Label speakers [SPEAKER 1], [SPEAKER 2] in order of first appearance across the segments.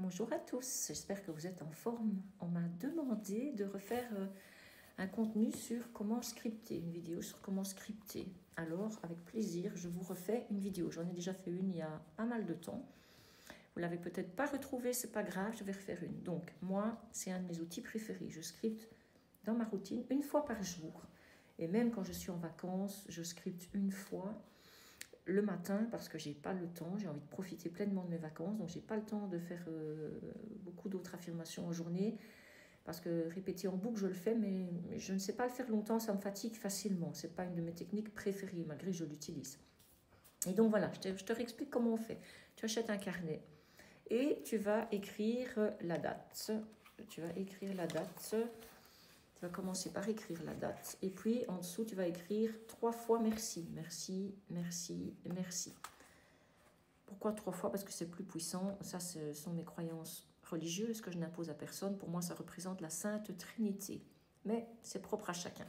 [SPEAKER 1] Bonjour à tous, j'espère que vous êtes en forme. On m'a demandé de refaire un contenu sur comment scripter, une vidéo sur comment scripter. Alors, avec plaisir, je vous refais une vidéo. J'en ai déjà fait une il y a pas mal de temps. Vous l'avez peut-être pas retrouvée, c'est pas grave, je vais refaire une. Donc, moi, c'est un de mes outils préférés. Je scripte dans ma routine une fois par jour. Et même quand je suis en vacances, je scripte une fois le matin parce que j'ai pas le temps, j'ai envie de profiter pleinement de mes vacances, donc j'ai pas le temps de faire beaucoup d'autres affirmations en journée parce que répéter en boucle je le fais, mais je ne sais pas le faire longtemps, ça me fatigue facilement. C'est pas une de mes techniques préférées malgré que je l'utilise. Et donc voilà, je te réexplique comment on fait. Tu achètes un carnet et tu vas écrire la date. Tu vas écrire la date. Tu vas commencer par écrire la date. Et puis, en dessous, tu vas écrire 3 fois merci. Merci, merci, merci. Pourquoi 3 fois? Parce que c'est plus puissant. Ça, ce sont mes croyances religieuses que je n'impose à personne. Pour moi, ça représente la Sainte Trinité. Mais c'est propre à chacun.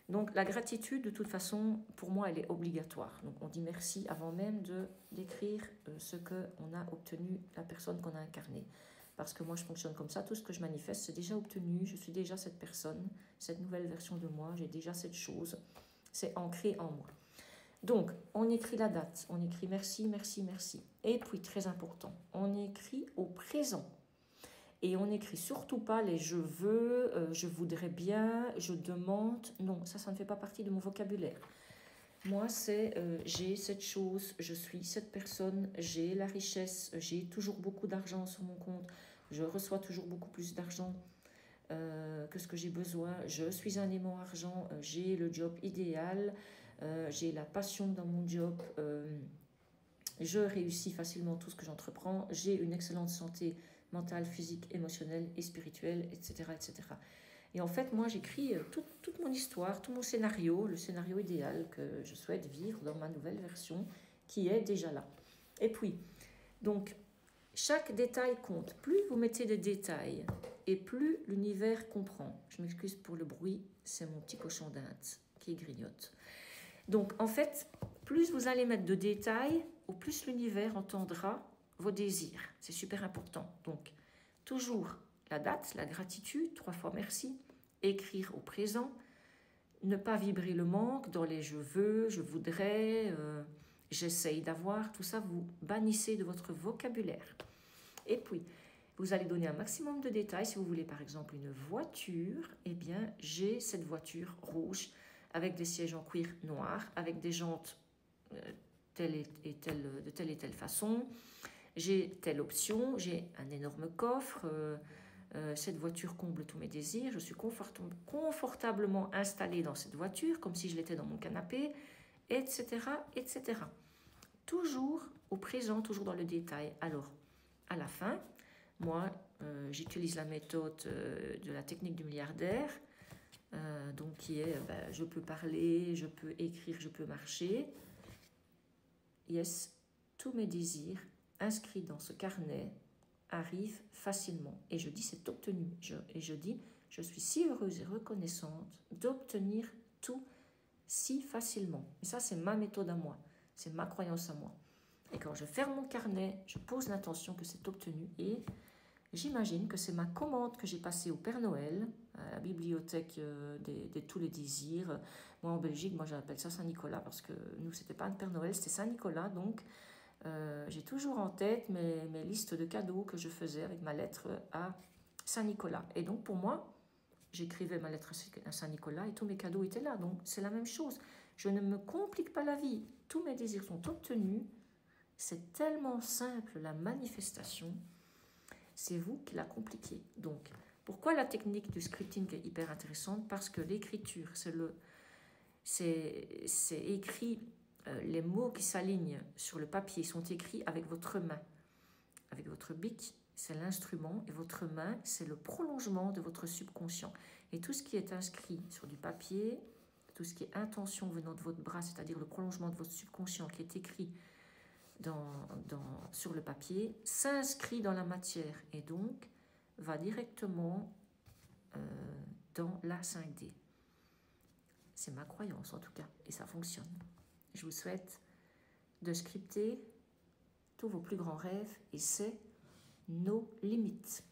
[SPEAKER 1] Donc, la gratitude, de toute façon, pour moi, elle est obligatoire. Donc, on dit merci avant même d'écrire ce qu'on a obtenu, la personne qu'on a incarnée. Parce que moi, je fonctionne comme ça. Tout ce que je manifeste, c'est déjà obtenu. Je suis déjà cette personne, cette nouvelle version de moi. J'ai déjà cette chose. C'est ancré en moi. Donc, on écrit la date. On écrit merci, merci, merci. Et puis, très important, on écrit au présent. Et on n'écrit surtout pas les je veux, je voudrais bien, je demande. Non, ça ne fait pas partie de mon vocabulaire. Moi, c'est j'ai cette chose, je suis cette personne, j'ai la richesse, j'ai toujours beaucoup d'argent sur mon compte, je reçois toujours beaucoup plus d'argent que ce que j'ai besoin, je suis un aimant argent, j'ai le job idéal, j'ai la passion dans mon job, je réussis facilement tout ce que j'entreprends, j'ai une excellente santé mentale, physique, émotionnelle et spirituelle, etc. etc. Et en fait, moi, j'écris toute mon histoire, tout mon scénario, le scénario idéal que je souhaite vivre dans ma nouvelle version, qui est déjà là. Et puis, donc, chaque détail compte. Plus vous mettez de détails, et plus l'univers comprend. Je m'excuse pour le bruit, c'est mon petit cochon d'Inde qui grignote. Donc, en fait, plus vous allez mettre de détails, au plus l'univers entendra vos désirs. C'est super important. Donc, toujours la date, la gratitude, 3 fois merci, écrire au présent, ne pas vibrer le manque dans les je veux, je voudrais, j'essaye d'avoir, tout ça, vous bannissez de votre vocabulaire. Et puis, vous allez donner un maximum de détails. Si vous voulez par exemple une voiture, eh bien, j'ai cette voiture rouge avec des sièges en cuir noir, avec des jantes de telle et telle façon. J'ai telle option, j'ai un énorme coffre, cette voiture comble tous mes désirs, je suis confortablement installée dans cette voiture, comme si je l'étais dans mon canapé, etc., etc. Toujours au présent, toujours dans le détail. Alors, à la fin, moi, j'utilise la méthode de la technique du milliardaire, donc qui est, je peux parler, je peux écrire, je peux marcher. Yes, tous mes désirs inscrits dans ce carnet arrivent facilement. Et je dis, c'est obtenu. Et je dis, je suis si heureuse et reconnaissante d'obtenir tout si facilement. Et ça, c'est ma méthode à moi. C'est ma croyance à moi. Et quand je ferme mon carnet, je pose l'intention que c'est obtenu et j'imagine que c'est ma commande que j'ai passée au Père Noël, à la bibliothèque de tous les désirs. Moi, en Belgique, moi j'appelle ça Saint-Nicolas parce que nous, c'était pas un Père Noël, c'était Saint-Nicolas. Donc, j'ai toujours en tête mes listes de cadeaux que je faisais avec ma lettre à Saint-Nicolas. Et donc, pour moi, j'écrivais ma lettre à Saint-Nicolas et tous mes cadeaux étaient là. Donc, c'est la même chose. Je ne me complique pas la vie. Tous mes désirs sont obtenus. C'est tellement simple, la manifestation. C'est vous qui la compliquez. Donc, pourquoi la technique du scripting est hyper intéressante? Parce que l'écriture, c'est écrit, les mots qui s'alignent sur le papier sont écrits avec votre main. Avec votre bic, c'est l'instrument, et votre main, c'est le prolongement de votre subconscient. Et tout ce qui est inscrit sur du papier, tout ce qui est intention venant de votre bras, c'est-à-dire le prolongement de votre subconscient qui est écrit sur le papier, s'inscrit dans la matière et donc va directement dans la 5D. C'est ma croyance en tout cas et ça fonctionne. Je vous souhaite de scripter tous vos plus grands rêves et c'est nos limites.